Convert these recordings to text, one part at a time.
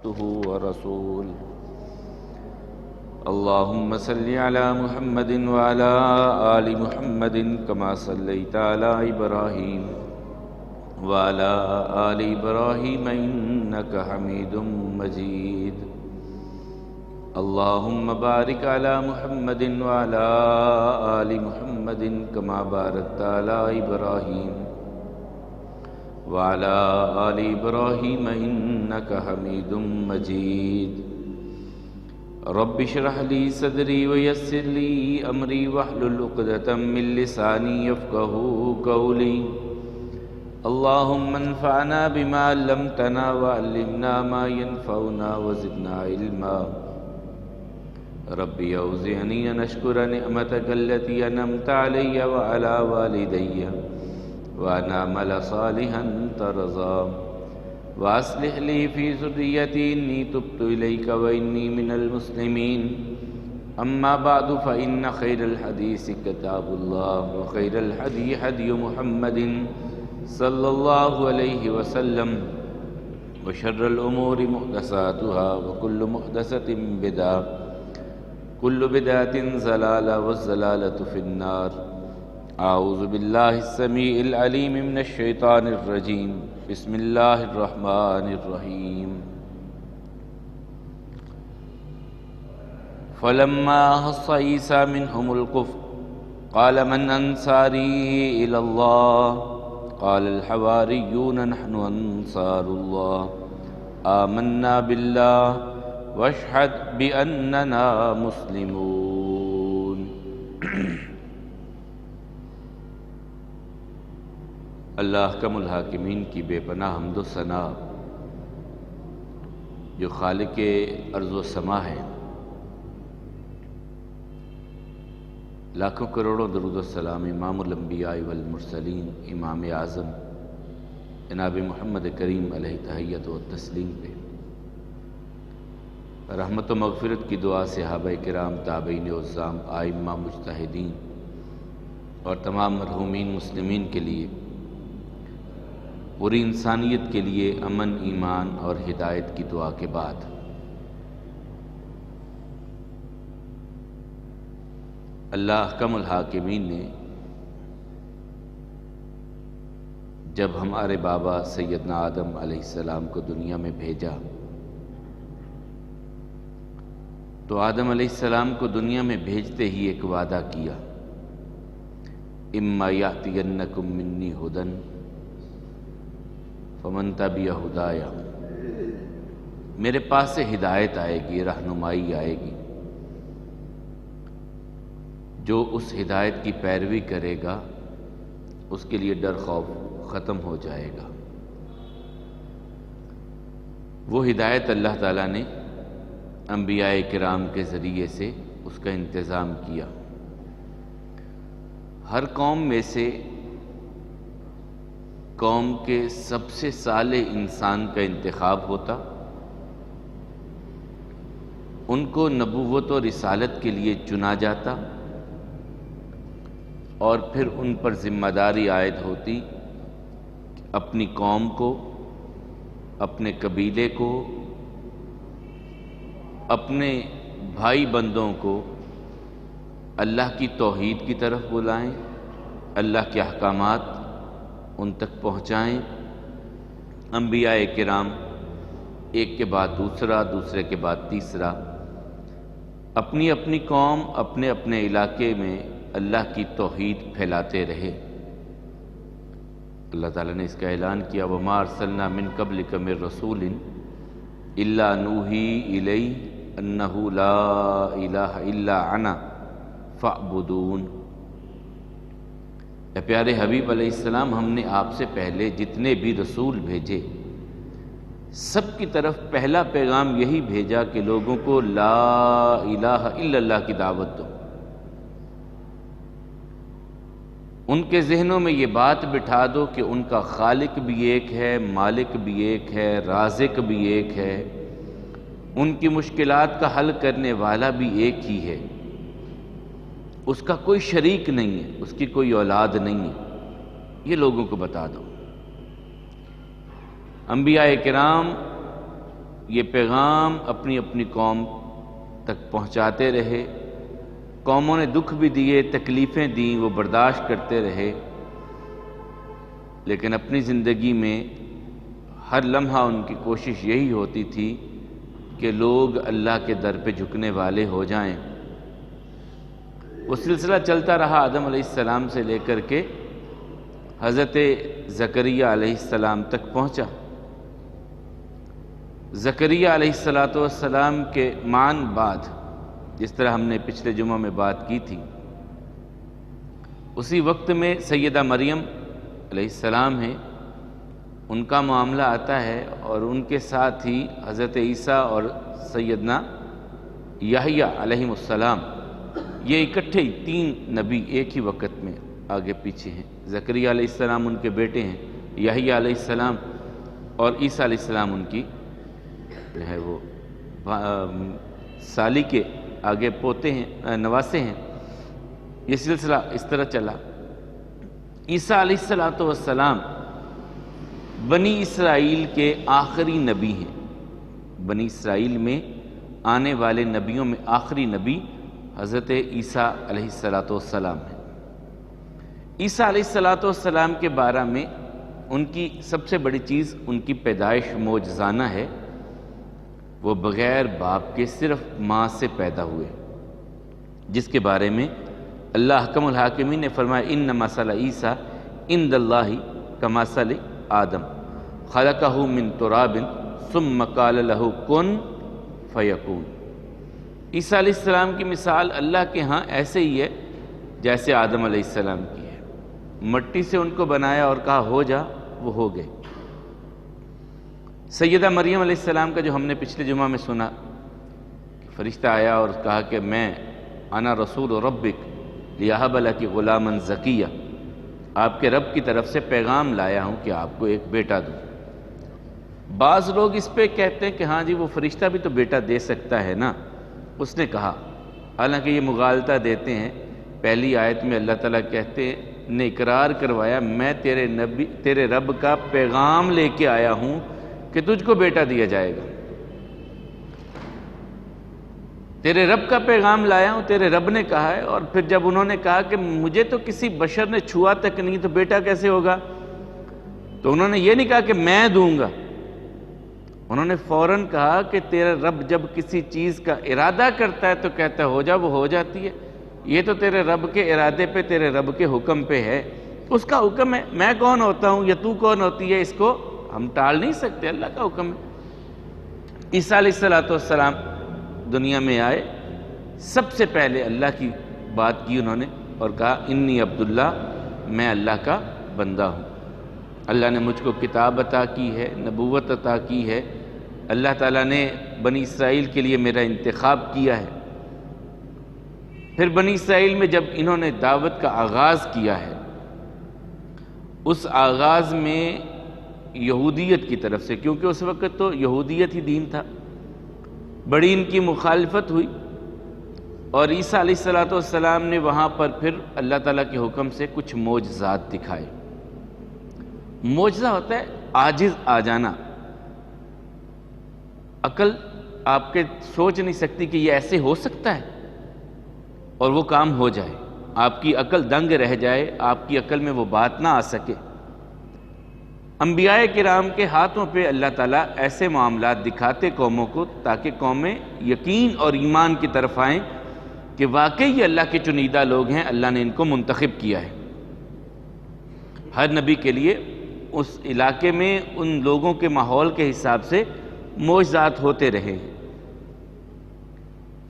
عبده ورسوله. اللهم صل على محمد وعلى آل محمد كما صليت على إبراهيم وعلى آل إبراهيم إنك حميد مجيد. اللهم بارك على محمد وعلى آل محمد كما باركت على إبراهيم وعلى آل إبراهيم إنك حميد مجيد. رب اشرح لي صدري ويسر لي أمري واحلل عقدة من لساني يفقهوا قولي. اللهم انفعنا بما علمتنا وعلمنا ما ينفعنا وزدنا علما. ربي أوزعني أن أشكر نعمتك التي أنعمت علي وعلى والدي وأن أعمل صالحا ترضاه وأصلح لي في ذريتي إني تبت إليك وإني من المسلمين. أما بعد فإن خير الحديث كتاب الله وخير الهدي هدي محمد صلى الله عليه وسلم وشر الأمور محدثاتها وكل محدثة بدعة كل بدعة ضلالة والضلالة في النار. أعوذ بالله السميع العليم من الشيطان الرجيم. بسم الله الرحمن الرحيم. فلما أحس عيسى منهم الكفر قال من أنصاري إلى الله قال الحواريون نحن أنصار الله آمنا بالله واشهد بأننا مسلمون. اللہ احکم الحاکمین کی بے پناہ حمد و ثنا جو خالق ارض و سما ہے، لاکھوں کروڑوں درود و سلام امام الانبیاء والمرسلین امام اعظم جناب محمد کریم علیہ تحیت و تسلیم پہ، رحمت و مغفرت کی دعا صحابہ کرام، تابعین عظام، ائمہ مجتہدین اور تمام مرحومین مسلمین کے لیے، پوری انسانیت کے لیے امن، ایمان اور ہدایت کی دعا کے بعد اللہ احکم الحاکمین نے جب ہمارے بابا سیدنا آدم علیہ السلام کو دنیا میں بھیجا تو آدم علیہ السلام کو دنیا میں بھیجتے ہی ایک وعدہ کیا، اما یأتینکم منی ھدی فمن تبع ھدایا، میرے پاس سے ہدایت آئے گی، رہنمائی آئے گی، جو اس ہدایت کی پیروی کرے گا اس کے لیے ڈر خوف ختم ہو جائے گا۔ وہ ہدایت اللہ تعالیٰ نے انبیاء کرام کے ذریعے سے اس کا انتظام کیا۔ ہر قوم میں سے قوم کے سب سے صالح انسان کا انتخاب ہوتا، ان کو نبوت و رسالت کے لیے چنا جاتا اور پھر ان پر ذمہ داری عائد ہوتی کہ اپنی قوم کو، اپنے قبیلے کو، اپنے بھائی بندوں کو اللہ کی توحید کی طرف بلائیں، اللہ کے احکامات ان تک پہنچائیں۔ انبیاء کرام ایک کے بعد دوسرا، دوسرے کے بعد تیسرا، اپنی اپنی قوم، اپنے اپنے علاقے میں اللہ کی توحید پھیلاتے رہے۔ اللہ تعالیٰ نے اس کا اعلان کیا، وَمَا أَرْسَلْنَا مِن قَبْلِكَ مِن رَّسُولٍ إِلَّا نُوحِي إِلَيْهِ أَنَّهُ لَا إِلَٰهَ إِلَّا أَنَا فَاعْبُدُونِ۔ اے پیارے حبیب علیہ السلام، ہم نے آپ سے پہلے جتنے بھی رسول بھیجے سب کی طرف پہلا پیغام یہی بھیجا کہ لوگوں کو لا الہ الا اللہ کی دعوت دو۔ ان کے ذہنوں میں یہ بات بٹھا دو کہ ان کا خالق بھی ایک ہے، مالک بھی ایک ہے، رازق بھی ایک ہے، ان کی مشکلات کا حل کرنے والا بھی ایک ہی ہے، اس کا کوئی شریک نہیں ہے، اس کی کوئی اولاد نہیں ہے، یہ لوگوں کو بتا دو۔ انبیاء کرام یہ پیغام اپنی اپنی قوم تک پہنچاتے رہے، قوموں نے دکھ بھی دیے، تکلیفیں دیں، وہ برداشت کرتے رہے، لیکن اپنی زندگی میں ہر لمحہ ان کی کوشش یہی ہوتی تھی کہ لوگ اللہ کے در پہ جھکنے والے ہو جائیں۔ وہ سلسلہ چلتا رہا آدم علیہ السلام سے لے کر کے حضرت زکریہ علیہ السلام تک پہنچا۔ زکریہ علیہ السلام کے مان بعد، جس طرح ہم نے پچھلے جمعہ میں بات کی تھی، اسی وقت میں سیدہ مریم علیہ السلام ہیں، ان کا معاملہ آتا ہے، اور ان کے ساتھ ہی حضرت عیسیٰ اور سیدنا یحییٰ علیہ السلام، یہ اکٹھے ہی 3 نبی ایک ہی وقت میں آگے پیچھے ہیں۔ زکریہ علیہ السلام ان کے بیٹے ہیں، یحییٰ علیہ السلام اور عیسیٰ علیہ السلام ان کی جو ہے وہ سالی کے آگے پوتے ہیں، نواسے ہیں۔ یہ سلسلہ اس طرح چلا۔ عیسیٰ علیہ السلام بنی اسرائیل کے آخری نبی ہیں، بنی اسرائیل میں آنے والے نبیوں میں آخری نبی حضرت عیسیٰ علیہ السلام ہیں۔ عیسیٰ علیہ السلام کے بارے میں ان کی سب سے بڑی چیز ان کی پیدائش معجزانہ ہے۔ وہ بغیر باپ کے صرف ماں سے پیدا ہوئے، جس کے بارے میں اللہ حکم الحاکمین نے فرمایا ان مثل عیسیٰ عند اللہ کمثل آدم خلقہ من تراب ثم قال لہ کن فیکون۔ عیسیٰ علیہ السلام کی مثال اللہ کے ہاں ایسے ہی ہے جیسے آدم علیہ السلام کی ہے۔ مٹی سے ان کو بنایا اور کہا ہو جا، وہ ہو گئے۔ سیدہ مریم علیہ السلام کا جو ہم نے پچھلے جمعہ میں سنا، فرشتہ آیا اور کہا کہ میں انا رسول ربک لیہب لک غلاما زکیہ، آپ کے رب کی طرف سے پیغام لایا ہوں کہ آپ کو ایک بیٹا دوں۔ بعض لوگ اس پہ کہتے ہیں کہ ہاں جی وہ فرشتہ بھی تو بیٹا دے سکتا ہے نا، اس نے کہا، حالانکہ یہ مغالطہ دیتے ہیں۔ پہلی آیت میں اللہ تعالیٰ کہتے ہیں نے اقرار کروایا میں تیرے رب کا پیغام لے کے آیا ہوں کہ تجھ کو بیٹا دیا جائے گا، تیرے رب کا پیغام لایا ہوں، تیرے رب نے کہا ہے۔ اور پھر جب انہوں نے کہا کہ مجھے تو کسی بشر نے چھوا تک نہیں، تو بیٹا کیسے ہوگا؟ تو انہوں نے یہ نہیں کہا کہ میں دوں گا، انہوں نے فوراً کہا کہ تیرا رب جب کسی چیز کا ارادہ کرتا ہے تو کہتا ہے ہو جا، وہ ہو جاتی ہے۔ یہ تو تیرے رب کے ارادے پہ، تیرے رب کے حکم پہ ہے، اس کا حکم ہے۔ میں کون ہوتا ہوں یا تو کون ہوتی ہے، اس کو ہم ٹال نہیں سکتے، اللہ کا حکم ہے۔ عیسیٰ علیہ السلام دنیا میں آئے، سب سے پہلے اللہ کی بات کی انہوں نے اور کہا انی عبداللہ، میں اللہ کا بندہ ہوں، اللہ نے مجھ کو کتاب عطا کی ہے، نبوت عطا کی ہے، اللہ تعالیٰ نے بنی اسرائیل کے لیے میرا انتخاب کیا ہے۔ پھر بنی اسرائیل میں جب انہوں نے دعوت کا آغاز کیا ہے، اس آغاز میں یہودیت کی طرف سے، کیونکہ اس وقت تو یہودیت ہی دین تھا، بڑی ان کی مخالفت ہوئی، اور عیسیٰ علیہ السلام نے وہاں پر پھر اللہ تعالیٰ کے حکم سے کچھ معجزات دکھائے۔ معجزہ ہوتا ہے عاجز آ جانا، عقل آپ کے سوچ نہیں سکتی کہ یہ ایسے ہو سکتا ہے اور وہ کام ہو جائے، آپ کی عقل دنگ رہ جائے، آپ کی عقل میں وہ بات نہ آ سکے۔ انبیاء کرام کے ہاتھوں پہ اللہ تعالیٰ ایسے معاملات دکھاتے قوموں کو تاکہ قومیں یقین اور ایمان کی طرف آئیں کہ واقعی یہ اللہ کے چنیدہ لوگ ہیں، اللہ نے ان کو منتخب کیا ہے۔ ہر نبی کے لیے اس علاقے میں ان لوگوں کے ماحول کے حساب سے معجزات ہوتے رہے ہیں۔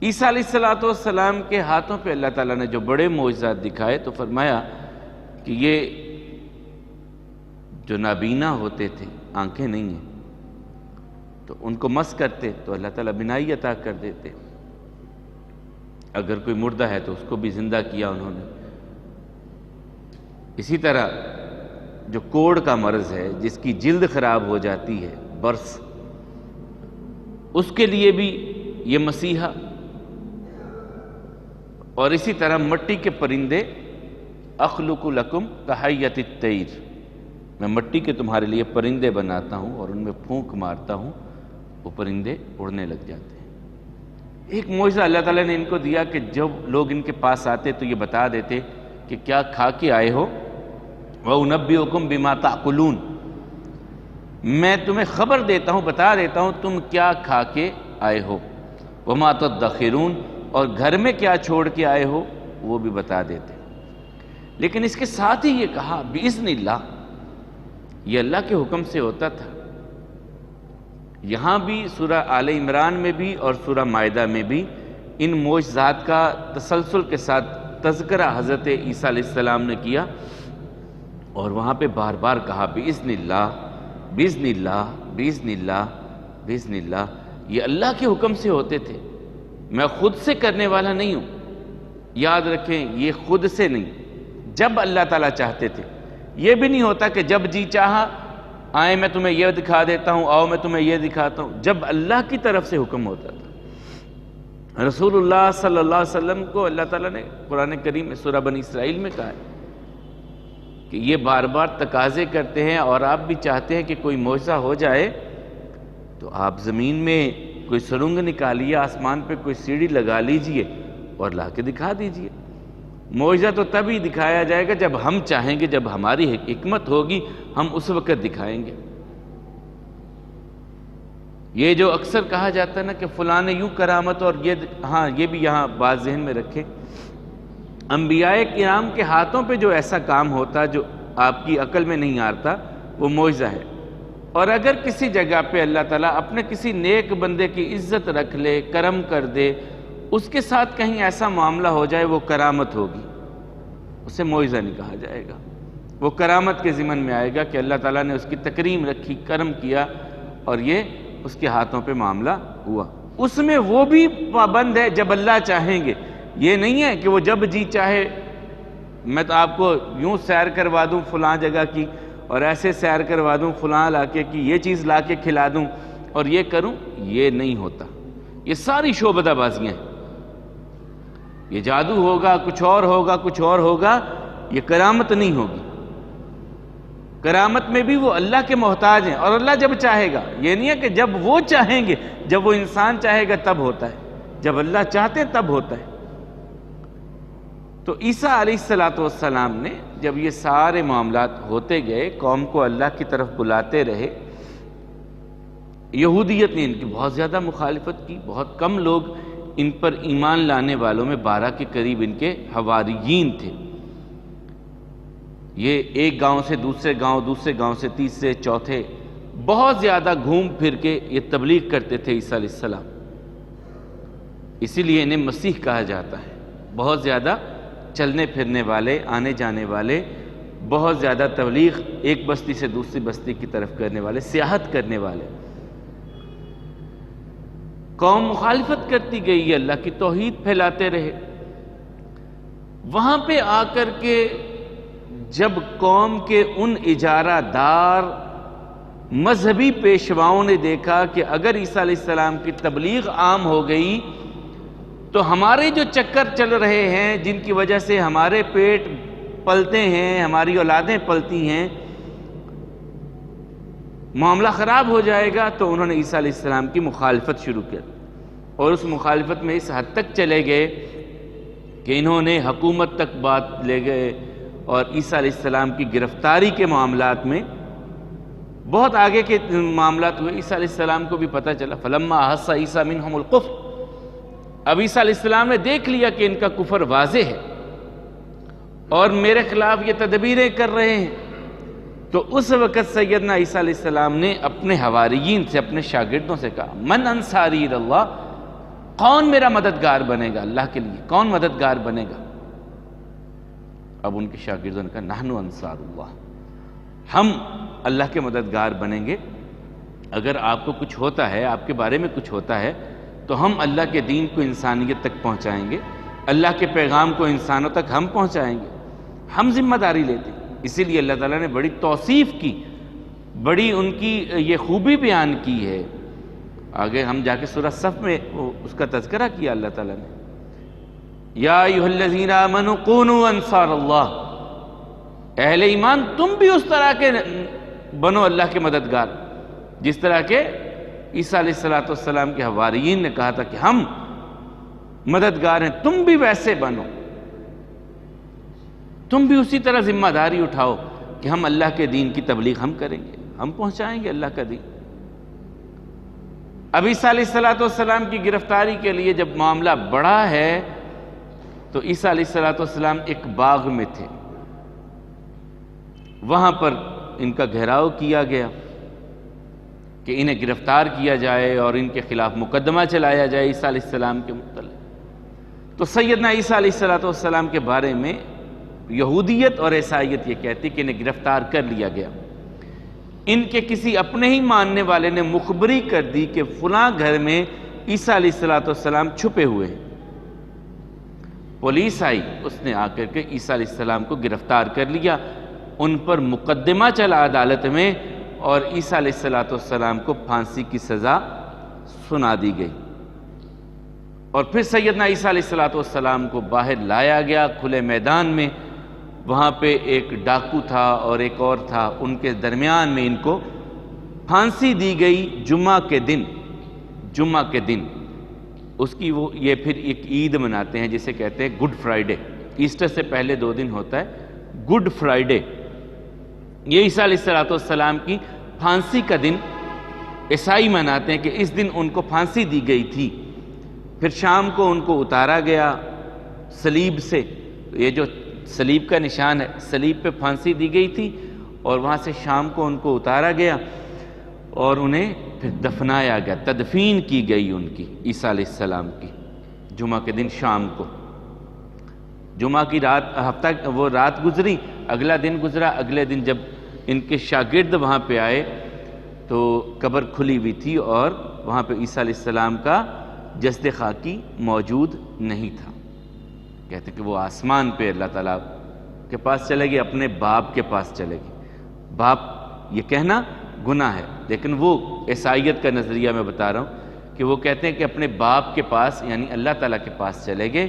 عیسیٰ علیہ السلام کے ہاتھوں پہ اللہ تعالیٰ نے جو بڑے معجزات دکھائے تو فرمایا کہ یہ جو نابینا ہوتے تھے، آنکھیں نہیں ہیں، تو ان کو مس کرتے تو اللہ تعالیٰ بینائی عطا کر دیتے، اگر کوئی مردہ ہے تو اس کو بھی زندہ کیا انہوں نے۔ اسی طرح جو کوڑ کا مرض ہے، جس کی جلد خراب ہو جاتی ہے، برس، اس کے لیے بھی یہ مسیحا، اور اسی طرح مٹی کے پرندے، اخلق لکم کحیۃ الطیر، میں مٹی کے تمہارے لیے پرندے بناتا ہوں اور ان میں پھونک مارتا ہوں، وہ پرندے اڑنے لگ جاتے ہیں۔ ایک معجزہ اللہ تعالیٰ نے ان کو دیا کہ جب لوگ ان کے پاس آتے تو یہ بتا دیتے کہ کیا کھا کے آئے ہو، وَأُنَبِّئُكُم بِمَا تَأْكُلُونَ، میں تمہیں خبر دیتا ہوں، بتا دیتا ہوں تم کیا کھا کے آئے ہو، وَمَا تَدَّخِرُونَ، اور گھر میں کیا چھوڑ کے آئے ہو وہ بھی بتا دیتے۔ لیکن اس کے ساتھ ہی یہ کہا بِإِذْنِ اللہ، یہ اللہ کے حکم سے ہوتا تھا۔ یہاں بھی سورہ آل عمران میں بھی اور سورہ مائدہ میں بھی ان معجزات کا تسلسل کے ساتھ تذکرہ حضرت عیسیٰ علیہ السلام نے کیا، اور وہاں پہ بار بار کہا بِإِذْنِ اللہ، بِإِذْنِ اللہ، بِإِذْنِ اللہ، بِإِذْنِ اللہ، یہ اللہ کے حکم سے ہوتے تھے، میں خود سے کرنے والا نہیں ہوں۔ یاد رکھیں یہ خود سے نہیں، جب اللہ تعالیٰ چاہتے تھے۔ یہ بھی نہیں ہوتا کہ جب جی چاہا آئے میں تمہیں یہ دکھا دیتا ہوں، آؤ میں تمہیں یہ دکھاتا ہوں، جب اللہ کی طرف سے حکم ہوتا تھا۔ رسول اللہ صلی اللہ علیہ وسلم کو اللہ تعالیٰ نے قرآن کریم میں سورہ بنی اسرائیل میں کہا ہے کہ یہ بار بار تقاضے کرتے ہیں، اور آپ بھی چاہتے ہیں کہ کوئی معجزہ ہو جائے تو آپ زمین میں کوئی سرنگ نکالیے، آسمان پہ کوئی سیڑھی لگا لیجئے اور لا کے دکھا دیجئے۔ معجزہ تو تبھی دکھایا جائے گا جب ہم چاہیں گے، جب ہماری حکمت ہوگی ہم اس وقت دکھائیں گے۔ یہ جو اکثر کہا جاتا ہے نا کہ فلاں نے یوں کرامت، اور یہ بھی یہاں بات ذہن میں رکھیں، انبیاء کرام کے ہاتھوں پہ جو ایسا کام ہوتا جو آپ کی عقل میں نہیں آتا وہ معجزہ ہے۔ اور اگر کسی جگہ پہ اللہ تعالیٰ اپنے کسی نیک بندے کی عزت رکھ لے، کرم کر دے، اس کے ساتھ کہیں ایسا معاملہ ہو جائے وہ کرامت ہوگی، اسے معجزہ نہیں کہا جائے گا، وہ کرامت کے ضمن میں آئے گا کہ اللہ تعالیٰ نے اس کی تکریم رکھی، کرم کیا، اور یہ اس کے ہاتھوں پہ معاملہ ہوا۔ اس میں وہ بھی پابند ہے جب اللہ چاہیں گے، یہ نہیں ہے کہ وہ جب جی چاہے میں تو آپ کو یوں سیر کروا دوں فلاں جگہ کی، اور ایسے سیر کروا دوں فلاں علاقے کی، یہ چیز لا کے کھلا دوں اور یہ کروں، یہ نہیں ہوتا۔ یہ ساری شعبدہ بازیاں ہیں، یہ جادو ہوگا، کچھ اور ہوگا، کچھ اور ہوگا، یہ کرامت نہیں ہوگی۔ کرامت میں بھی وہ اللہ کے محتاج ہیں، اور اللہ جب چاہے گا، یہ نہیں ہے کہ جب وہ چاہیں گے، جب وہ انسان چاہے گا تب ہوتا ہے، جب اللہ چاہتے تب ہوتا ہے۔ تو عیسیٰ علیہ السلام نے جب یہ سارے معاملات ہوتے گئے، قوم کو اللہ کی طرف بلاتے رہے، یہودیت نے ان کی بہت زیادہ مخالفت کی، بہت کم لوگ ان پر ایمان لانے والوں میں 12 کے قریب ان کے حواریین تھے۔ یہ ایک گاؤں سے دوسرے گاؤں، دوسرے گاؤں سے تیسرے چوتھے، بہت زیادہ گھوم پھر کے یہ تبلیغ کرتے تھے عیسیٰ علیہ السلام، اسی لیے انہیں مسیح کہا جاتا ہے۔ بہت زیادہ چلنے پھرنے والے، آنے جانے والے، بہت زیادہ تبلیغ ایک بستی سے دوسری بستی کی طرف کرنے والے، سیاحت کرنے والے۔ قوم مخالفت کرتی گئی، اللہ کی توحید پھیلاتے رہے۔ وہاں پہ آ کر کے جب قوم کے ان اجارہ دار مذہبی پیشواؤں نے دیکھا کہ اگر عیسیٰ علیہ السلام کی تبلیغ عام ہو گئی تو ہمارے جو چکر چل رہے ہیں، جن کی وجہ سے ہمارے پیٹ پلتے ہیں، ہماری اولادیں پلتی ہیں، معاملہ خراب ہو جائے گا، تو انہوں نے عیسیٰ علیہ السلام کی مخالفت شروع کی، اور اس مخالفت میں اس حد تک چلے گئے کہ انہوں نے حکومت تک بات لے گئے، اور عیسیٰ علیہ السلام کی گرفتاری کے معاملات میں بہت آگے کے معاملات ہوئے۔ عیسیٰ علیہ السلام کو بھی پتہ چلا، فلما احس عیسیٰ منہم الکفر، اب عیسیٰ علیہ السلام نے دیکھ لیا کہ ان کا کفر واضح ہے اور میرے خلاف یہ تدبیریں کر رہے ہیں، تو اس وقت سیدنا عیسیٰ علیہ السلام نے اپنے حواریین سے، اپنے شاگردوں سے کہا، من انصاری اللہ، کون میرا مددگار بنے گا اللہ کے لیے، کون مددگار بنے گا؟ اب ان کے شاگردوں نے کہا، نحن انصار اللہ، ہم اللہ کے مددگار بنیں گے۔ اگر آپ کو کچھ ہوتا ہے، آپ کے بارے میں کچھ ہوتا ہے، تو ہم اللہ کے دین کو انسانیت تک پہنچائیں گے، اللہ کے پیغام کو انسانوں تک ہم پہنچائیں گے، ہم ذمہ داری لیتے ہیں۔ اسی لیے اللہ تعالیٰ نے بڑی توصیف کی، بڑی ان کی یہ خوبی بیان کی ہے۔ آگے ہم جا کے سورہ صف میں اس کا تذکرہ کیا اللہ تعالیٰ نے، یا ایھا الذین آمنوا کونوا انصار اللہ، اہل ایمان تم بھی اس طرح کے بنو اللہ کے مددگار جس طرح کے عیسیٰ علیہ السلام کے حواریین نے کہا تھا کہ ہم مددگار ہیں، تم بھی ویسے بنو، تم بھی اسی طرح ذمہ داری اٹھاؤ کہ ہم اللہ کے دین کی تبلیغ ہم کریں گے، ہم پہنچائیں گے اللہ کا دین۔ اب عیسیٰ علیہ السلام کی گرفتاری کے لیے جب معاملہ بڑا ہے تو عیسیٰ علیہ السلام ایک باغ میں تھے، وہاں پر ان کا گھیراؤ کیا گیا کہ انہیں گرفتار کیا جائے اور ان کے خلاف مقدمہ چلایا جائے عیسیٰ علیہ السلام کے متعلق۔ تو سیدنا عیسیٰ علیہ السلام کے بارے میں یہودیت اور عیسائیت یہ کہتی کہ انہیں گرفتار کر لیا گیا۔ ان کے کسی اپنے ہی ماننے والے نے مخبری کر دی کہ فلاں گھر میں عیسیٰ علیہ السلام چھپے ہوئے ہیں۔ پولیس آئی، اس نے آ کر کے عیسیٰ علیہ السلام کو گرفتار کر لیا، ان پر مقدمہ چلا عدالت میں اور عیسیٰ علیہ السلام کو پھانسی کی سزا سنا دی گئی۔ اور پھر سیدنا عیسیٰ علیہ السلام کو باہر لایا گیا کھلے میدان میں، وہاں پہ ایک ڈاکو تھا اور ایک اور تھا، ان کے درمیان میں ان کو پھانسی دی گئی جمعہ کے دن۔ اس کی یہ پھر ایک عید مناتے ہیں جسے کہتے ہیں گڈ فرائیڈے، ایسٹر سے پہلے 2 دن ہوتا ہے گڈ فرائیڈے۔ یہ عیسیٰ علیہ السلام کی پھانسی کا دن عیسائی مناتے ہیں کہ اس دن ان کو پھانسی دی گئی تھی۔ پھر شام کو ان کو اتارا گیا صلیب سے، یہ جو صلیب کا نشان ہے، صلیب پہ پھانسی دی گئی تھی اور وہاں سے شام کو ان کو اتارا گیا اور انہیں پھر دفنایا گیا، تدفین کی گئی ان کی عیسیٰ علیہ السلام کی جمعہ کے دن شام کو۔ جمعہ کی وہ رات گزری، اگلا دن گزرا، اگلے دن جب ان کے شاگرد وہاں پہ آئے تو قبر کھلی ہوئی تھی اور وہاں پہ عیسیٰ علیہ السلام کا جسد خاکی موجود نہیں تھا۔ کہتے کہ وہ آسمان پہ اللہ تعالیٰ کے پاس چلے گی، اپنے باپ کے پاس چلے گی۔ باپ یہ کہنا گناہ ہے، لیکن وہ عیسائیت کا نظریہ میں بتا رہا ہوں کہ وہ کہتے ہیں کہ اپنے باپ کے پاس یعنی اللہ تعالیٰ کے پاس چلے گئے،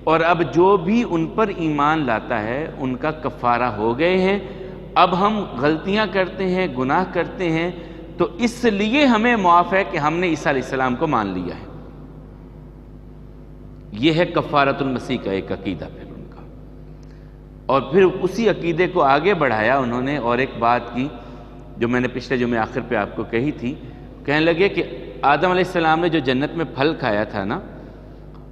اور اب جو بھی ان پر ایمان لاتا ہے ان کا کفارہ ہو گئے ہیں۔ اب ہم غلطیاں کرتے ہیں، گناہ کرتے ہیں، تو اس لیے ہمیں معاف ہے کہ ہم نے عیسیٰ علیہ السلام کو مان لیا ہے۔ یہ ہے کفارۃ المسیح کا ایک عقیدہ پھر ان کا۔ اور پھر اسی عقیدے کو آگے بڑھایا انہوں نے، اور ایک بات کی جو میں نے پچھلے جمعے آخر پہ آپ کو کہی تھی، کہنے لگے کہ آدم علیہ السلام نے جو جنت میں پھل کھایا تھا نا،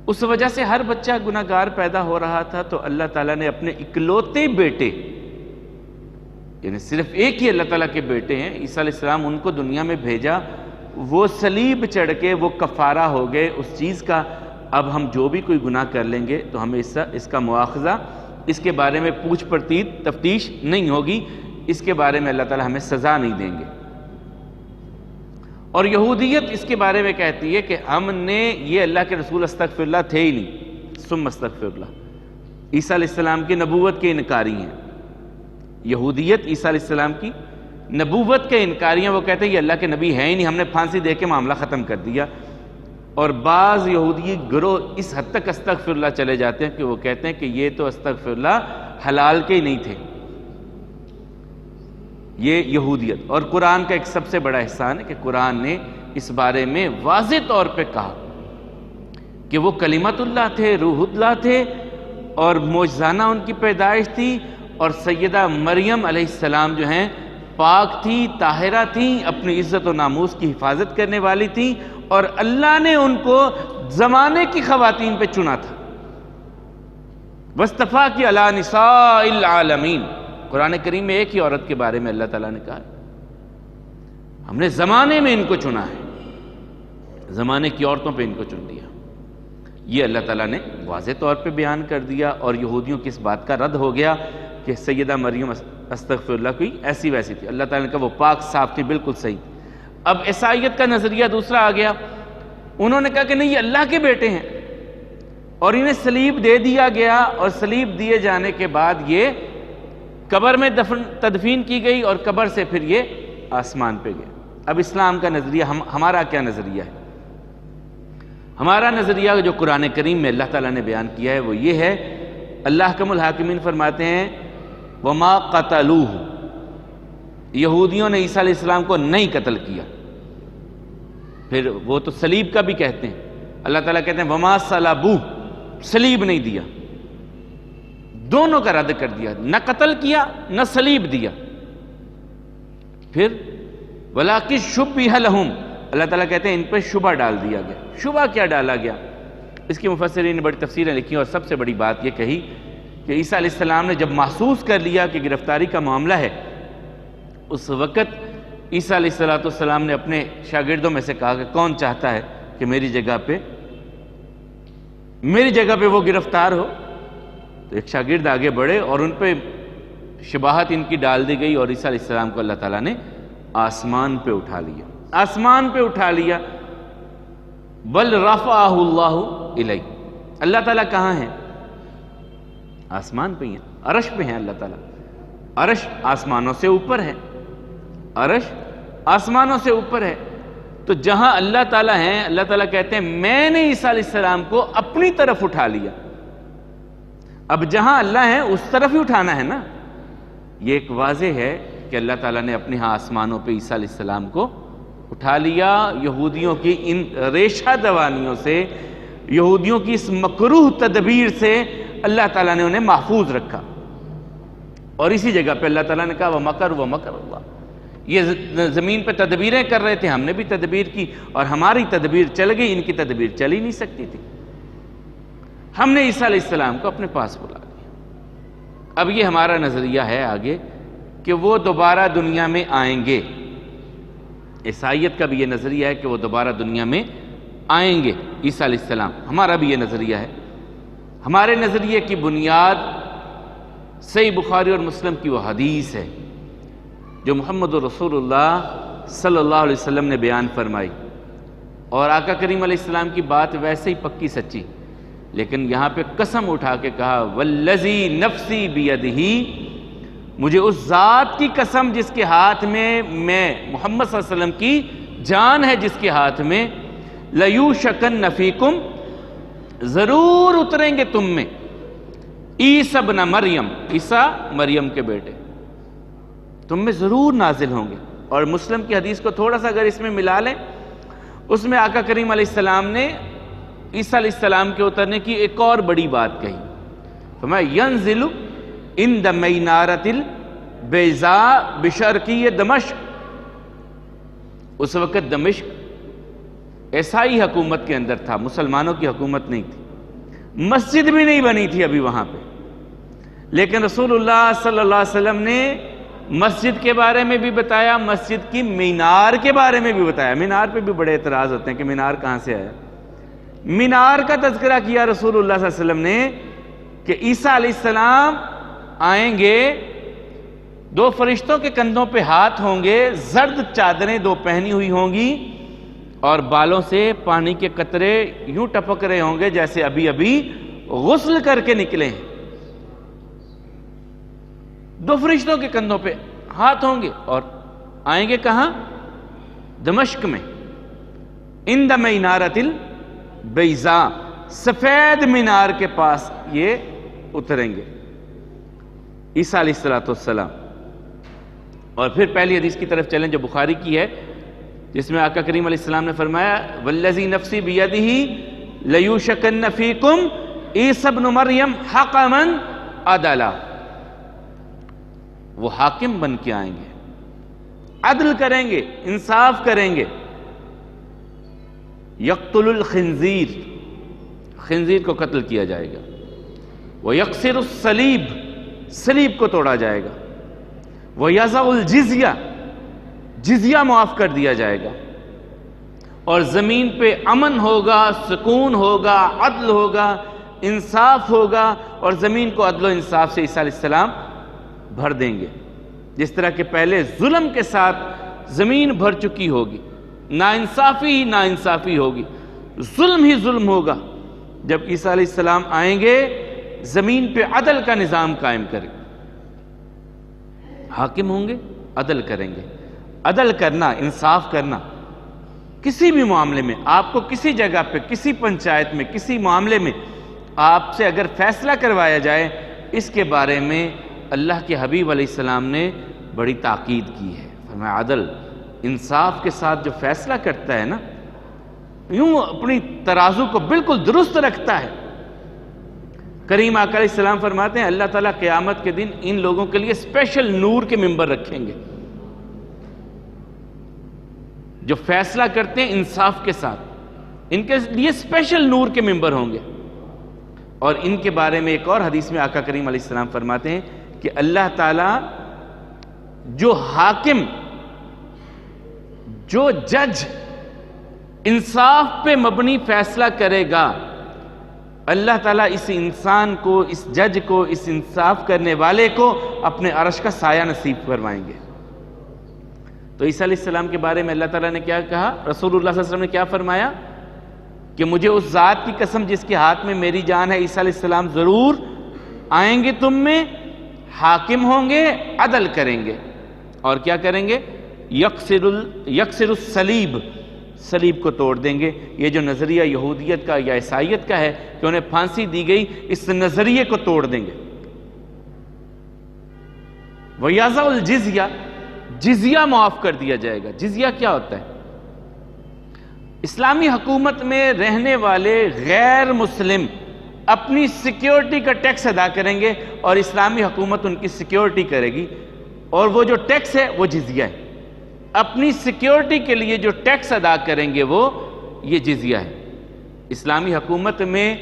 اس وجہ سے ہر بچہ گناہ گار پیدا ہو رہا تھا، تو اللہ تعالیٰ نے اپنے اکلوتے بیٹے، یعنی صرف ایک ہی اللہ تعالیٰ کے بیٹے ہیں عیسیٰ علیہ السلام، ان کو دنیا میں بھیجا، وہ صلیب چڑھ کے وہ کفارہ ہو گئے اس چیز کا۔ اب ہم جو بھی کوئی گناہ کر لیں گے تو ہمیں اس کا مواخذہ، اس کے بارے میں پوچھ پرتیت تفتیش نہیں ہوگی، اس کے بارے میں اللہ تعالیٰ ہمیں سزا نہیں دیں گے۔ اور یہودیت اس کے بارے میں کہتی ہے کہ ہم نے یہ اللہ کے رسول استغفر اللہ تھے ہی نہیں، ثم استغفر اللہ، عیسیٰ علیہ السلام کی نبوت کے انکاری ہیں۔ یہودیت عیسیٰ علیہ السلام کی نبوت کے انکاری ہیں، وہ کہتے ہیں یہ اللہ کے نبی ہیں ہی نہیں، ہم نے پھانسی دے کے معاملہ ختم کر دیا۔ اور بعض یہودی گروہ اس حد تک استغفر اللہ چلے جاتے ہیں کہ وہ کہتے ہیں کہ یہ تو استغفر اللہ حلال کے ہی نہیں تھے۔ یہ یہودیت اور قرآن کا ایک سب سے بڑا احسان ہے کہ قرآن نے اس بارے میں واضح طور پہ کہا کہ وہ کلمت اللہ تھے، روح اللہ تھے، اور معجزانہ ان کی پیدائش تھی، اور سیدہ مریم علیہ السلام جو ہیں پاک تھی، طاہرہ تھیں، اپنی عزت و ناموس کی حفاظت کرنے والی تھیں، اور اللہ نے ان کو زمانے کی خواتین پہ چنا تھا۔ وَاسْتَفَاكِ عَلَىٰ نِسَاءِ الْعَالَمِينَ، قرآن کریم میں ایک ہی عورت کے بارے میں اللہ تعالیٰ نے کہا ہم نے زمانے میں ان کو چنا ہے، زمانے کی عورتوں پہ ان کو چن لیا۔ یہ اللہ تعالیٰ نے واضح طور پہ بیان کر دیا، اور یہودیوں کی اس بات کا رد ہو گیا کہ سیدہ مریم استغفر اللہ کوئی ایسی ویسی تھی، اللہ تعالیٰ نے کہا وہ پاک صاف تھی، بالکل صحیح۔ اب عیسائیت کا نظریہ دوسرا آ گیا، انہوں نے کہا کہ نہیں یہ اللہ کے بیٹے ہیں، اور انہیں صلیب دے دیا گیا، اور صلیب دیے جانے کے بعد یہ قبر میں تدفین کی گئی، اور قبر سے پھر یہ آسمان پہ گئے۔ اب اسلام کا نظریہ ہمارا کیا نظریہ ہے؟ ہمارا نظریہ جو قرآن کریم میں اللہ تعالیٰ نے بیان کیا ہے وہ یہ ہے، اللہ حکم الحاکمین فرماتے ہیں وَمَا قَتَلُوهُ، یہودیوں نے عیسیٰ علیہ السلام کو نہیں قتل کیا، پھر وہ تو صلیب کا بھی کہتے ہیں، اللہ تعالیٰ کہتے ہیں وما صلبو، صلیب نہیں دیا، دونوں کا رد کر دیا، نہ قتل کیا نہ صلیب دیا۔ پھر وَلَٰكِن شُبِّهَ لَهُمْ، اللہ تعالیٰ کہتے ہیں ان پہ شبہ ڈال دیا گیا۔ شبہ کیا ڈالا گیا؟ اس کی مفسرین نے بڑی تفسیریں لکھی اور سب سے بڑی بات یہ کہی کہ عیسیٰ علیہ السلام نے جب محسوس کر لیا کہ گرفتاری کا معاملہ ہے، اس وقت عیسیٰ علیہ السلام نے اپنے شاگردوں میں سے کہا کہ کون چاہتا ہے کہ میری جگہ پہ وہ گرفتار ہو؟ تو ایک شاگرد آگے بڑھے اور ان پہ شباہت ان کی ڈال دی گئی، اور عیسیٰ علیہ السلام کو اللہ تعالیٰ نے آسمان پہ اٹھا لیا، آسمان پہ اٹھا لیا۔ بل رفعہ اللہ الیہ، اللہ تعالیٰ کہاں ہیں؟ آسمان پہ ہیں، عرش پہ ہیں اللہ تعالیٰ۔ عرش آسمانوں سے اوپر ہے، عرش آسمانوں سے اوپر ہے۔ تو جہاں اللہ تعالیٰ ہیں، اللہ تعالیٰ کہتے ہیں میں نے عیسیٰ علیہ السلام کو اپنی طرف اٹھا لیا۔ اب جہاں اللہ ہے اس طرف ہی اٹھانا ہے نا۔ یہ ایک واضح ہے کہ اللہ تعالیٰ نے اپنے ہاں آسمانوں پہ عیسیٰ علیہ السلام کو اٹھا لیا۔ یہودیوں کی ان ریشہ دوانیوں سے، یہودیوں کی اس مکروہ تدبیر سے اللہ تعالیٰ نے انہیں محفوظ رکھا، اور اسی جگہ پہ اللہ تعالیٰ نے کہا وَمَكَرُوا وَمَكَرَ اللَّهُ، یہ زمین پہ تدبیریں کر رہے تھے، ہم نے بھی تدبیر کی اور ہماری تدبیر چل گئی، ان کی تدبیر چل ہی نہیں سکتی تھی۔ ہم نے عیسیٰ علیہ السلام کو اپنے پاس بلا لیا۔ اب یہ ہمارا نظریہ ہے آگے کہ وہ دوبارہ دنیا میں آئیں گے۔ عیسائیت کا بھی یہ نظریہ ہے کہ وہ دوبارہ دنیا میں آئیں گے عیسیٰ علیہ السلام، ہمارا بھی یہ نظریہ ہے۔ ہمارے نظریے کی بنیاد صحیح بخاری اور مسلم کی وہ حدیث ہے جو محمد رسول اللہ صلی اللہ علیہ وسلم نے بیان فرمائی، اور آقا کریم علیہ السلام کی بات ویسے ہی پکی سچی، لیکن یہاں پہ قسم اٹھا کے کہا والذی نفسی بیدہ، مجھے اس ذات کی قسم جس کے ہاتھ میں محمد صلی اللہ علیہ وسلم کی جان ہے، جس کے ہاتھ میں لیوشکن فیکم، ضرور اتریں گے تم میں عیسی ابن مریم، عیسیٰ مریم کے بیٹے تم میں ضرور نازل ہوں گے۔ اور مسلم کی حدیث کو تھوڑا سا اگر اس میں ملا لیں، اس میں آقا کریم علیہ السلام نے عیسیٰ علیہ السلام کے اترنے کی ایک اور بڑی بات کہی، فرمایا ینزل عند مینارۃ البیضاء بشرقی دمشق۔ اس وقت دمشق عیسائی حکومت کے اندر تھا، مسلمانوں کی حکومت نہیں تھی، مسجد بھی نہیں بنی تھی ابھی وہاں پہ، لیکن رسول اللہ صلی اللہ علیہ وسلم نے مسجد کے بارے میں بھی بتایا، مسجد کی مینار کے بارے میں بھی بتایا۔ مینار پہ بھی بڑے اعتراض ہوتے ہیں کہ مینار کہاں سے آیا۔ مینار کا تذکرہ کیا رسول اللہ صلی اللہ علیہ وسلم نے کہ عیسیٰ علیہ السلام آئیں گے، دو فرشتوں کے کندھوں پہ ہاتھ ہوں گے، زرد چادریں دو پہنی ہوئی ہوں گی، اور بالوں سے پانی کے قطرے یوں ٹپک رہے ہوں گے جیسے ابھی ابھی غسل کر کے نکلے ہیں۔ دو فرشتوں کے کندھوں پہ ہاتھ ہوں گے، اور آئیں گے کہاں؟ دمشق میں، عند مینارۃ البیضاء، سفید مینار کے پاس یہ اتریں گے عیسیٰ علیہ السلام۔ اور پھر پہلی حدیث کی طرف چلیں جو بخاری کی ہے، جس میں آقا کریم علیہ السلام نے فرمایا والذی نفسی بیدہ لیوشکن فیکم عیسی ابن مریم حکما عدلا، وہ حاکم بن کے آئیں گے، عدل کریں گے، انصاف کریں گے۔ یقتل الخنزیر، خنزیر کو قتل کیا جائے گا، ویکسر الصلیب، صلیب کو توڑا جائے گا، ویضع الجزیہ، جزیہ معاف کر دیا جائے گا، اور زمین پہ امن ہوگا، سکون ہوگا، عدل ہوگا، انصاف ہوگا، اور زمین کو عدل و انصاف سے عیسیٰ علیہ السلام بھر دیں گے، جس طرح کہ پہلے ظلم کے ساتھ زمین بھر چکی ہوگی، ناانصافی ہی ناانصافی ہوگی، ظلم ہی ظلم ہوگا۔ جب عیسیٰ علیہ السلام آئیں گے زمین پہ عدل کا نظام قائم کریں گے، حاکم ہوں گے، عدل کریں گے۔ عدل کرنا، انصاف کرنا، کسی بھی معاملے میں آپ کو کسی جگہ پہ، کسی پنچایت میں، کسی معاملے میں آپ سے اگر فیصلہ کروایا جائے، اس کے بارے میں اللہ کے حبیب علیہ السلام نے بڑی تاکید کی ہے۔ فرمایا عدل، انصاف کے ساتھ جو فیصلہ کرتا ہے نا، یوں اپنی ترازو کو بالکل درست رکھتا ہے۔ کریم آقا علیہ السلام فرماتے ہیں اللہ تعالیٰ قیامت کے دن ان لوگوں کے لیے اسپیشل نور کے ممبر رکھیں گے جو فیصلہ کرتے ہیں انصاف کے ساتھ، ان کے لیے اسپیشل نور کے ممبر ہوں گے۔ اور ان کے بارے میں ایک اور حدیث میں آقا کریم علیہ السلام فرماتے ہیں کہ اللہ تعالیٰ جو حاکم، جو جج انصاف پہ مبنی فیصلہ کرے گا، اللہ تعالیٰ اس انسان کو، اس جج کو، اس انصاف کرنے والے کو اپنے عرش کا سایہ نصیب فرمائیں گے۔ تو عیسیٰ علیہ السلام کے بارے میں اللہ تعالیٰ نے کیا کہا؟ رسول اللہ صلی اللہ علیہ وسلم نے کیا فرمایا کہ مجھے اس ذات کی قسم جس کے ہاتھ میں میری جان ہے، عیسیٰ علیہ السلام ضرور آئیں گے تم میں، حاکم ہوں گے، عدل کریں گے، اور کیا کریں گے؟ یکسر الصلیب، صلیب کو توڑ دیں گے۔ یہ جو نظریہ یہودیت کا یا عیسائیت کا ہے کہ انہیں پھانسی دی گئی، اس نظریے کو توڑ دیں گے۔ وَيَضَعُ الْجِزْيَةَ، جزیہ معاف کر دیا جائے گا۔ جزیہ کیا ہوتا ہے؟ اسلامی حکومت میں رہنے والے غیر مسلم اپنی سیکیورٹی کا ٹیکس ادا کریں گے اور اسلامی حکومت ان کی سیکیورٹی کرے گی، اور وہ جو ٹیکس ہے وہ جزیہ ہے۔ اپنی سیکیورٹی کے لیے جو ٹیکس ادا کریں گے وہ یہ جزیہ ہے۔ اسلامی حکومت میں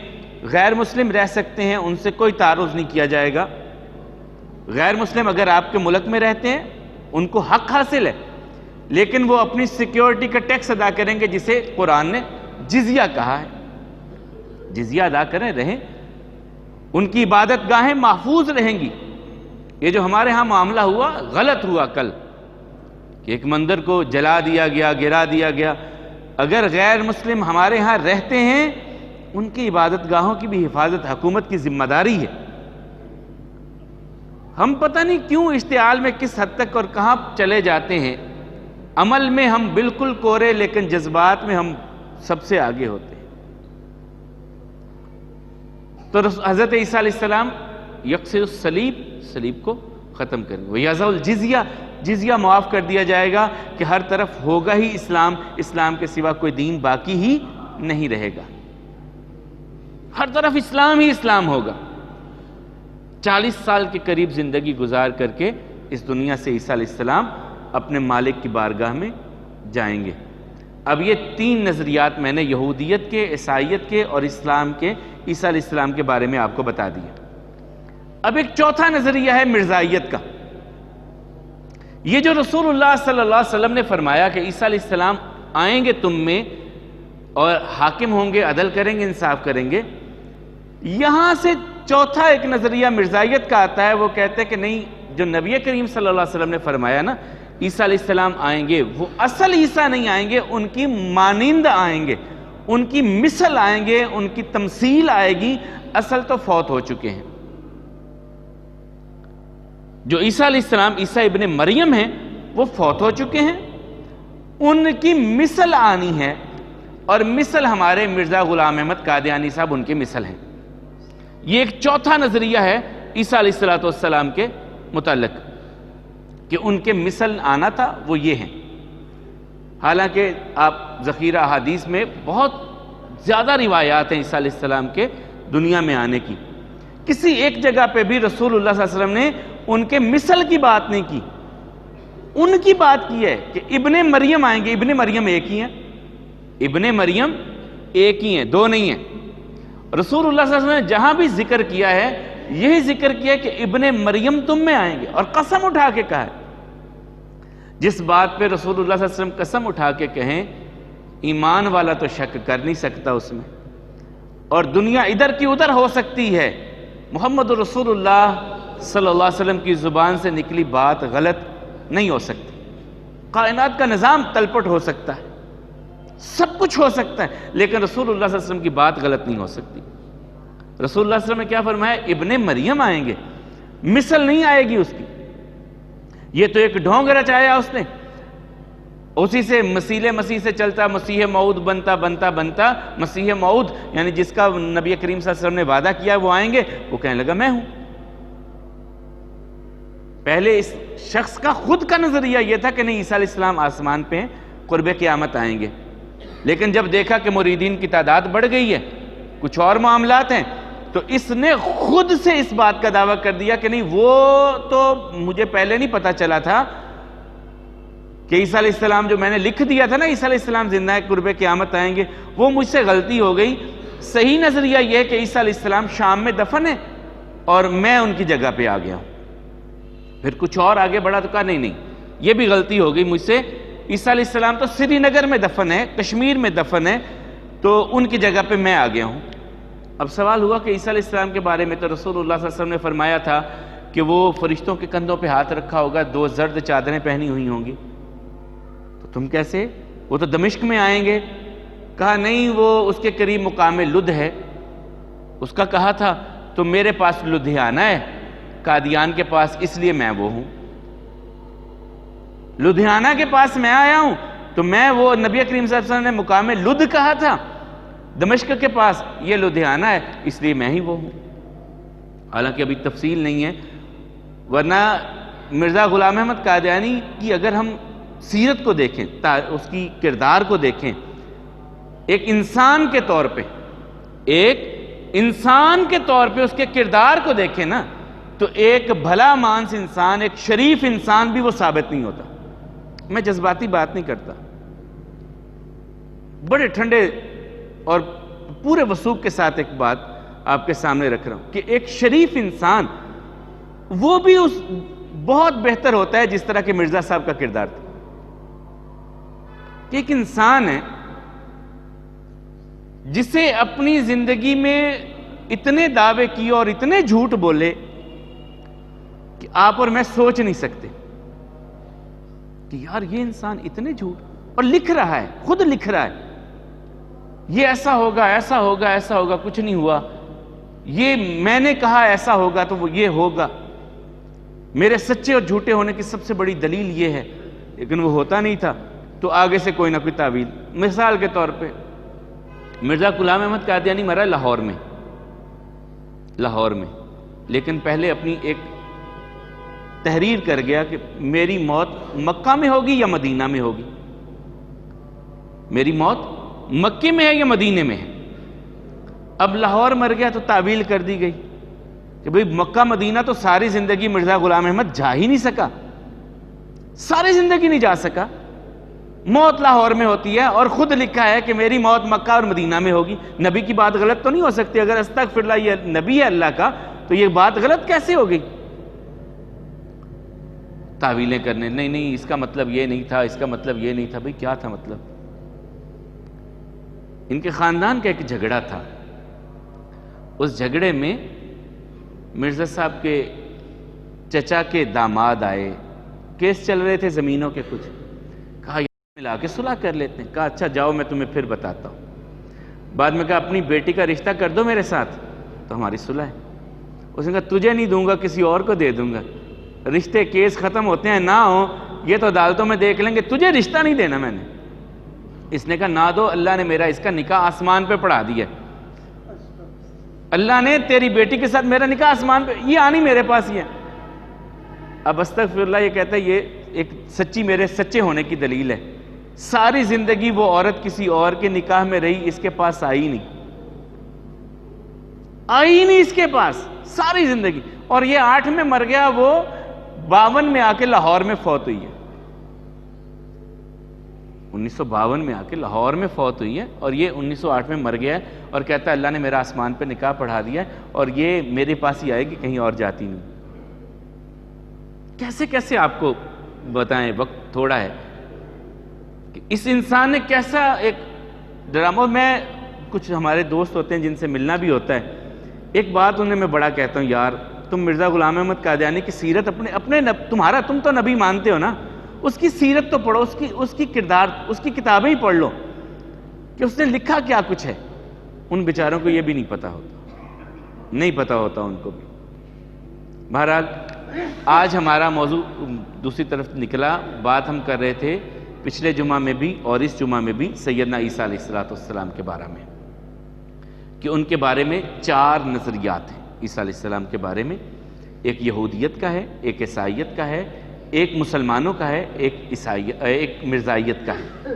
غیر مسلم رہ سکتے ہیں، ان سے کوئی تعرض نہیں کیا جائے گا۔ غیر مسلم اگر آپ کے ملک میں رہتے ہیں ان کو حق حاصل ہے، لیکن وہ اپنی سیکیورٹی کا ٹیکس ادا کریں گے جسے قرآن نے جزیہ کہا ہے۔ جزیہ ادا کریں، رہیں، ان کی عبادت گاہیں محفوظ رہیں گی۔ یہ جو ہمارے ہاں معاملہ ہوا، غلط ہوا کل، کہ ایک مندر کو جلا دیا گیا، گرا دیا گیا۔ اگر غیر مسلم ہمارے ہاں رہتے ہیں، ان کی عبادت گاہوں کی بھی حفاظت حکومت کی ذمہ داری ہے۔ ہم پتہ نہیں کیوں اشتعال میں کس حد تک اور کہاں چلے جاتے ہیں۔ عمل میں ہم بالکل کورے، لیکن جذبات میں ہم سب سے آگے ہوتے ہیں۔ تو حضرت عیسیٰ علیہ السلام یکسر الصلیب، صلیب کو ختم کریں گے۔ وَيَضَعُ الْجِزْيَةَ، جزیہ معاف کر دیا جائے گا کہ ہر طرف ہوگا ہی اسلام، اسلام کے سوا کوئی دین باقی ہی نہیں رہے گا، ہر طرف اسلام ہی اسلام ہوگا۔ 40 سال کے قریب زندگی گزار کر کے اس دنیا سے عیسیٰ علیہ السلام اپنے مالک کی بارگاہ میں جائیں گے۔ اب یہ 3 نظریات میں نے یہودیت کے، عیسائیت کے اور اسلام کے، عیسیٰ علیہ السلام کے بارے میں آپ کو بتا دیا۔ اب ایک چوتھا نظریہ ہے مرزائیت کا۔ یہ جو رسول اللہ صلی اللہ علیہ وسلم نے فرمایا کہ عیسیٰ علیہ السلام آئیں گے تم میں اور حاکم ہوں گے، عدل کریں گے، انصاف کریں گے، یہاں سے چوتھا ایک نظریہ مرزائیت کا آتا ہے۔ وہ کہتے ہیں کہ نہیں، جو نبی کریم صلی اللہ علیہ وسلم نے فرمایا نا عیسیٰ علیہ السلام آئیں گے، وہ اصل عیسیٰ نہیں آئیں گے، ان کی مانند آئیں گے، ان کی مثل آئیں گے، ان کی تمثیل آئے گی، اصل تو فوت ہو چکے ہیں۔ جو عیسیٰ علیہ السلام، عیسیٰ ابن مریم ہیں، وہ فوت ہو چکے ہیں، ان کی مثل آنی ہے، اور مثل ہمارے مرزا غلام احمد قادیانی صاحب ان کے مثل ہیں۔ یہ ایک چوتھا نظریہ ہے عیسیٰ علیہ السلام کے متعلق کہ ان کے مثل آنا تھا، وہ یہ ہیں۔ حالانکہ آپ ذخیرہ احادیث میں بہت زیادہ روایات ہیں عیسیٰ علیہ السلام کے دنیا میں آنے کی، کسی ایک جگہ پہ بھی رسول اللہ صلی اللہ علیہ وسلم نے ان کے مثل کی بات نہیں کی، ان کی بات کی ہے کہ ابن مریم آئیں گے۔ ابن مریم ایک ہی ہیں، ابن مریم ایک ہی ہیں، 2 نہیں ہیں۔ رسول اللہ صلی اللہ علیہ وسلم نے جہاں بھی ذکر کیا ہے، یہی ذکر کیا کہ ابن مریم تم میں آئیں گے، اور قسم اٹھا کے کہا ہے۔ جس بات پہ رسول اللہ صلی اللہ علیہ وسلم قسم اٹھا کے کہیں، ایمان والا تو شک کر نہیں سکتا اس میں، اور دنیا ادھر کی ادھر ہو سکتی ہے، محمد رسول اللہ صلی اللہ علیہ وسلم کی زبان سے نکلی بات غلط نہیں ہو سکتی، کائنات کا نظام تلپٹ ہو سکتا ہے، سب کچھ ہو سکتا ہے، لیکن رسول اللہ صلی اللہ علیہ وسلم کی بات غلط نہیں ہو سکتی۔ رسول اللہ صلی اللہ علیہ وسلم نے کیا فرمایا؟ ابن مریم آئیں گے، مثل نہیں آئے گی اس کی۔ یہ تو ایک ڈھونگ رچایا اس نے، اسی سے مسیح سے چلتا، مسیح موعود بنتا بنتا بنتا مسیح موعود، یعنی جس کا نبی کریم صلی اللہ علیہ وسلم نے وعدہ کیا وہ آئیں گے، وہ کہنے لگا میں ہوں۔ پہلے اس شخص کا خود کا نظریہ یہ تھا کہ نہیں، عیسیٰ علیہ السلام آسمان پہ قرب قیامت آئیں گے، لیکن جب دیکھا کہ مریدین کی تعداد بڑھ گئی ہے، کچھ اور معاملات ہیں، تو اس نے خود سے اس بات کا دعویٰ کر دیا کہ نہیں، وہ تو مجھے پہلے نہیں پتا چلا تھا کہ عیسیٰ علیہ السلام جو میں نے لکھ دیا تھا نا، عیسیٰ علیہ السلام زندہ ہے، قرب قیامت آئیں گے، وہ مجھ سے غلطی ہو گئی۔ صحیح نظریہ یہ ہے کہ عیسیٰ علیہ السلام شام میں دفن ہے اور میں ان کی جگہ پہ آ گیا ہوں۔ پھر کچھ اور آگے بڑھا تو کہا نہیں، یہ بھی غلطی ہو گئی مجھ سے، عیسیٰ علیہ السلام تو سری نگر میں دفن ہے، کشمیر میں دفن ہے، تو ان کی جگہ پہ میں آ گیا ہوں۔ اب سوال ہوا کہ عیسیٰ علیہ السلام کے بارے میں تو رسول اللہ صلی اللہ علیہ وسلم نے فرمایا تھا کہ وہ فرشتوں کے کندھوں پہ ہاتھ رکھا ہوگا، 2 زرد چادریں پہنی ہوئی ہوں گی، تو تم کیسے؟ وہ تو دمشق میں آئیں گے۔ کہا نہیں، وہ اس کے قریب مقام لدھ ہے، اس کا کہا تھا، تو میرے پاس لدھیانہ ہے قادیان کے پاس، اس لیے میں وہ ہوں۔ لدھیانہ کے پاس میں آیا ہوں، تو میں وہ نبی کریم صلی اللہ علیہ وسلم نے مقام لدھ کہا تھا، دمشق کے پاس، یہ لدھیانہ ہے، اس لیے میں ہی وہ ہوں۔ حالانکہ ابھی تفصیل نہیں ہے، ورنہ مرزا غلام احمد قادیانی کی اگر ہم سیرت کو دیکھیں، اس کی کردار کو دیکھیں، ایک انسان کے طور پہ، اس کے کردار کو دیکھیں نا، تو ایک بھلا مانس انسان، ایک شریف انسان بھی وہ ثابت نہیں ہوتا۔ میں جذباتی بات نہیں کرتا، بڑے ٹھنڈے اور پورے وثوق کے ساتھ ایک بات آپ کے سامنے رکھ رہا ہوں کہ ایک شریف انسان وہ بھی بہت بہتر ہوتا ہے جس طرح کہ مرزا صاحب کا کردار تھا، کہ ایک انسان ہے جسے اپنی زندگی میں اتنے دعوے کیے اور اتنے جھوٹ بولے کہ آپ اور میں سوچ نہیں سکتے کہ یار یہ انسان اتنے جھوٹ، اور لکھ رہا ہے، خود لکھ رہا ہے، یہ ایسا ہوگا، ایسا ہوگا، ایسا ہوگا، کچھ نہیں ہوا، یہ میں نے کہا ایسا ہوگا تو وہ یہ ہوگا، میرے سچے اور جھوٹے ہونے کی سب سے بڑی دلیل یہ ہے، لیکن وہ ہوتا نہیں تھا، تو آگے سے کوئی نہ کوئی تعویل۔ مثال کے طور پہ مرزا غلام احمد قادیانی مرا لاہور میں، لیکن پہلے اپنی ایک تحریر کر گیا کہ میری موت مکہ میں ہوگی یا مدینہ میں ہوگی، میری موت مکے میں ہے یا مدینے میں ہے۔ اب لاہور مر گیا تو تعویل کر دی گئی کہ بھئی مکہ مدینہ تو ساری زندگی مرزا غلام احمد جا ہی نہیں سکا، ساری زندگی نہیں جا سکا، موت لاہور میں ہوتی ہے، اور خود لکھا ہے کہ میری موت مکہ اور مدینہ میں ہوگی۔ نبی کی بات غلط تو نہیں ہو سکتی، اگر استغفراللہ یہ نبی ہے اللہ کا تو یہ بات غلط کیسے ہو گئی؟ تعویلیں کرنے، نہیں اس کا مطلب یہ نہیں تھا، اس کا مطلب یہ نہیں تھا۔ بھئی کیا تھا مطلب؟ ان کے خاندان کا ایک جھگڑا تھا، اس جھگڑے میں مرزا صاحب کے چچا کے داماد آئے، کیس چل رہے تھے زمینوں کے، کچھ کہا ملا کے صلح کر لیتے ہیں۔ کہا اچھا جاؤ، میں تمہیں پھر بتاتا ہوں۔ بعد میں کہا اپنی بیٹی کا رشتہ کر دو میرے ساتھ تو ہماری صلح ہے۔ اس نے کہا تجھے نہیں دوں گا، کسی اور کو دے دوں گا، رشتے کیس ختم ہوتے ہیں نہ ہو، یہ تو عدالتوں میں دیکھ لیں گے، تجھے رشتہ نہیں دینا میں نے۔ اس نے کہا نہ دو، اللہ نے میرا اس کا نکاح آسمان پہ پڑھا دیا، اللہ نے تیری بیٹی کے ساتھ میرا نکاح آسمان پہ، یہ آنی میرے پاس ہی ہے۔ اب استغفراللہ یہ کہتا ہے یہ ایک سچی میرے سچے ہونے کی دلیل ہے، ساری زندگی وہ عورت کسی اور کے نکاح میں رہی، اس کے پاس آئی نہیں اس کے پاس ساری زندگی، اور یہ 8 میں مر گیا، وہ 52 میں آ کے لاہور میں فوت ہوئی ہے، 1952 میں آ کے لاہور میں فوت ہوئی ہے، اور یہ 1908 میں مر گیا ہے، اور کہتا ہے اللہ نے میرا آسمان پہ نکاح پڑھا دیا ہے، اور یہ میرے پاس ہی آئے گی، کہیں اور جاتی نہیں۔ کیسے آپ کو بتائیں، وقت تھوڑا ہے، کہ اس انسان نے کیسا ایک ڈرامہ۔ میں کچھ ہمارے دوست ہوتے ہیں جن سے ملنا بھی ہوتا ہے، ایک بات انہیں میں بڑا کہتا ہوں، یار تم مرزا غلام احمد قادیانی کی سیرت تم تو نبی مانتے ہو نا، اس کی سیرت تو پڑھو، اس کی کردار، اس کی کتابیں ہی پڑھ لو کہ اس نے لکھا کیا کچھ ہے۔ ان بیچاروں کو یہ بھی نہیں پتا ہوتا ان کو بھی۔ بہرحال آج ہمارا موضوع دوسری طرف نکلا، بات ہم کر رہے تھے پچھلے جمعہ میں بھی اور اس جمعہ میں بھی سیدنا عیسیٰ علیہ السلام کے بارے میں، کہ ان کے بارے میں 4 نظریات ہیں عیسیٰ علیہ السلام کے بارے میں۔ ایک یہودیت کا ہے، ایک عیسائیت کا ہے، ایک مسلمانوں کا ہے، ایک مرزائیت کا ہے۔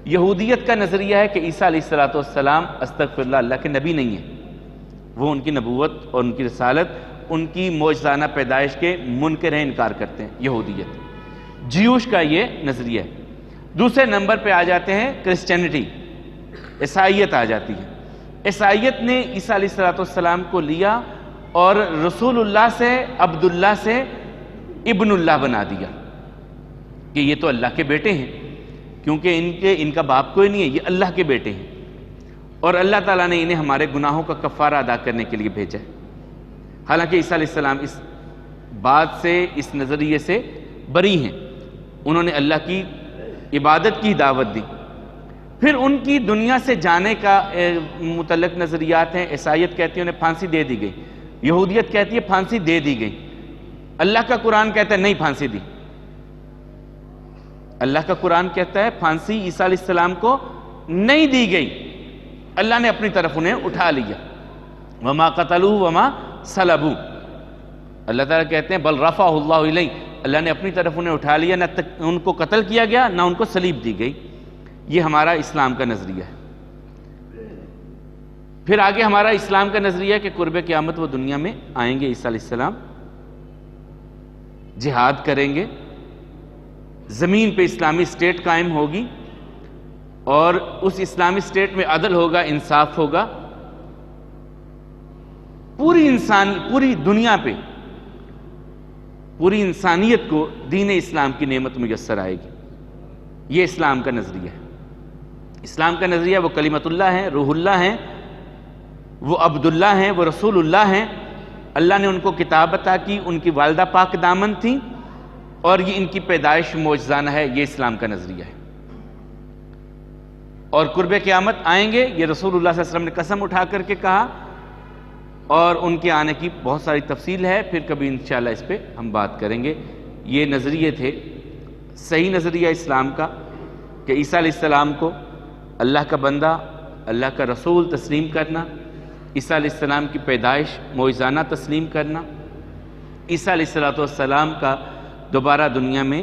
یہودیت کا نظریہ ہے کہ عیسیٰ علیہ السلام استغفر اللہ کے نبی نہیں ہیں، وہ ان کی نبوت اور ان کی رسالت، ان کی معجزانہ پیدائش کے منکر ہیں، انکار کرتے ہیں، یہودیت۔ جیوش کا یہ نظریہ ہے۔ دوسرے نمبر پہ آ جاتے ہیں کرسچینٹی، عیسائیت آ جاتی ہے۔ عیسائیت نے عیسیٰ علیہ السلام کو لیا اور رسول اللہ سے، عبداللہ سے ابن اللہ بنا دیا کہ یہ تو اللہ کے بیٹے ہیں، کیونکہ ان کا باپ کوئی نہیں ہے، یہ اللہ کے بیٹے ہیں، اور اللہ تعالیٰ نے انہیں ہمارے گناہوں کا کفارہ ادا کرنے کے لیے بھیجا ہے۔ حالانکہ عیسیٰ علیہ السلام اس بات سے، اس نظریے سے بری ہیں، انہوں نے اللہ کی عبادت کی دعوت دی۔ پھر ان کی دنیا سے جانے کا متعلق نظریات ہیں۔ عیسائیت کہتی ہے انہیں پھانسی دے دی گئی، یہودیت کہتی ہے پھانسی دے دی گئی، اللہ کا قرآن کہتا ہے نہیں پھانسی دی۔ اللہ کا قرآن کہتا ہے پھانسی عیسیٰ علیہ السلام کو نہیں دی گئی، اللہ نے اپنی طرف انہیں اٹھا لیا۔ وما قتلوہ وما صلبوہ، اللہ تعالیٰ کہتے ہیں بل رفعہ اللہ الیہ، اللہ نے اپنی طرف انہیں اٹھا لیا، نہ ان کو قتل کیا گیا نہ ان کو صلیب دی گئی۔ یہ ہمارا اسلام کا نظریہ ہے۔ پھر آگے ہمارا اسلام کا نظریہ ہے کہ قرب قیامت وہ دنیا میں آئیں گے، عیسیٰ علیہ السلام جہاد کریں گے، زمین پہ اسلامی اسٹیٹ قائم ہوگی، اور اس اسلامی اسٹیٹ میں عدل ہوگا، انصاف ہوگا، پوری دنیا پہ پوری انسانیت کو دین اسلام کی نعمت میسر آئے گی۔ یہ اسلام کا نظریہ ہے۔ اسلام کا نظریہ وہ کلمت اللہ ہیں، روح اللہ ہیں، وہ عبداللہ ہیں، وہ رسول اللہ ہیں۔ اللہ نے ان کو کتاب عطا کی، ان کی والدہ پاک دامن تھیں، اور یہ ان کی پیدائش معجزانہ ہے۔ یہ اسلام کا نظریہ ہے۔ اور قرب قیامت آئیں گے، یہ رسول اللہ صلی اللہ علیہ وسلم نے قسم اٹھا کر کے کہا، اور ان کے آنے کی بہت ساری تفصیل ہے، پھر کبھی انشاءاللہ اس پہ ہم بات کریں گے۔ یہ نظریے تھے صحیح نظریہ اسلام کا، کہ عیسیٰ علیہ السلام کو اللہ کا بندہ، اللہ کا رسول تسلیم کرنا، عیسیٰ علیہ السلام کی پیدائش معجزانہ تسلیم کرنا، عیسیٰ علیہ السلام کا دوبارہ دنیا میں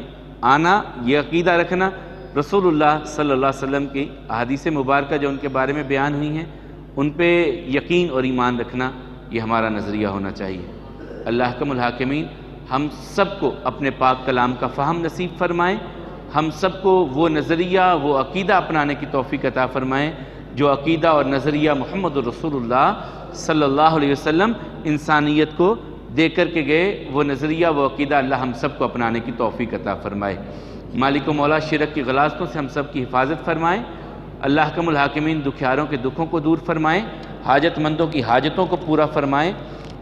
آنا، یہ عقیدہ رکھنا، رسول اللہ صلی اللہ علیہ وسلم کی احادیث مبارکہ جو ان کے بارے میں بیان ہوئی ہیں ان پہ یقین اور ایمان رکھنا، یہ ہمارا نظریہ ہونا چاہیے۔ اللہ احکم الحاکمین ہم سب کو اپنے پاک کلام کا فہم نصیب فرمائیں، ہم سب کو وہ نظریہ، وہ عقیدہ اپنانے کی توفیق عطا فرمائیں جو عقیدہ اور نظریہ محمد رسول اللہ صلی اللہ علیہ وسلم انسانیت کو دے کر کے گئے، وہ نظریہ، وہ عقیدہ اللہ ہم سب کو اپنانے کی توفیق عطا فرمائے۔ مالک و مولا شرک کی غلاظتوں سے ہم سب کی حفاظت فرمائیں۔ اللہ احکم الحاکمین دکھیاروں کے دکھوں کو دور فرمائیں، حاجت مندوں کی حاجتوں کو پورا فرمائیں،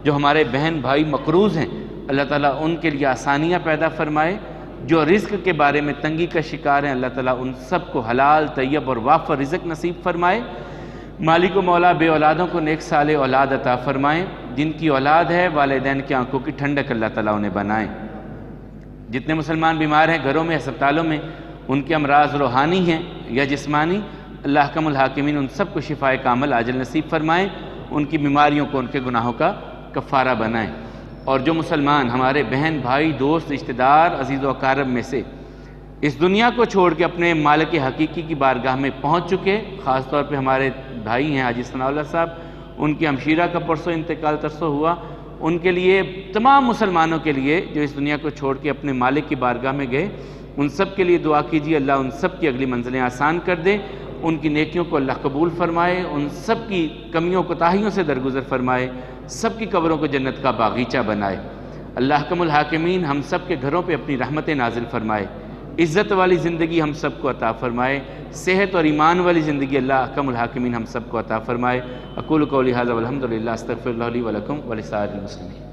جو ہمارے بہن بھائی مقروض ہیں اللہ تعالیٰ ان کے لیے آسانیاں پیدا فرمائے، جو رزق کے بارے میں تنگی کا شکار ہیں اللہ تعالیٰ ان سب کو حلال، طیب اور وافر رزق نصیب فرمائے۔ مالک و مولا بے اولادوں کو نیک صالح اولاد عطا فرمائیں، جن کی اولاد ہے والدین کی آنکھوں کی ٹھنڈک اللہ تعالیٰ انہیں بنائیں۔ جتنے مسلمان بیمار ہیں گھروں میں، ہسپتالوں میں، ان کے امراض روحانی ہیں یا جسمانی، اللہ احکم الحاکمین ان سب کو شفائے کامل عاجل نصیب فرمائیں، ان کی بیماریوں کو ان کے گناہوں کا کفارہ بنائیں۔ اور جو مسلمان ہمارے بہن بھائی دوست رشتہ دار عزیز و اقارب میں سے اس دنیا کو چھوڑ کے اپنے مالک حقیقی کی بارگاہ میں پہنچ چکے، خاص طور پہ ہمارے بھائی ہیں حاجی ثناء اللہ صاحب، ان کی ہمشیرہ کا پرسوں انتقال ترسوں ہوا، ان کے لیے، تمام مسلمانوں کے لیے جو اس دنیا کو چھوڑ کے اپنے مالک کی بارگاہ میں گئے، ان سب کے لیے دعا کیجیے اللہ ان سب کی اگلی منزلیں آسان کر دے، ان کی نیکیوں کو اللہ قبول فرمائے، ان سب کی کمیوں کوتاہیوں سے درگزر فرمائے، سب کی قبروں کو جنت کا باغیچہ بنائے۔ اللہ احکم الحاکمین ہم سب کے گھروں پہ اپنی رحمتیں نازل فرمائے، عزت والی زندگی ہم سب کو عطا فرمائے، صحت اور ایمان والی زندگی اللہ احکم الحاکمین ہم سب کو عطا فرمائے۔ اقول قولی ھذا والحمد للہ، استغفر اللہ لی ولکم ولسائر المسلمین۔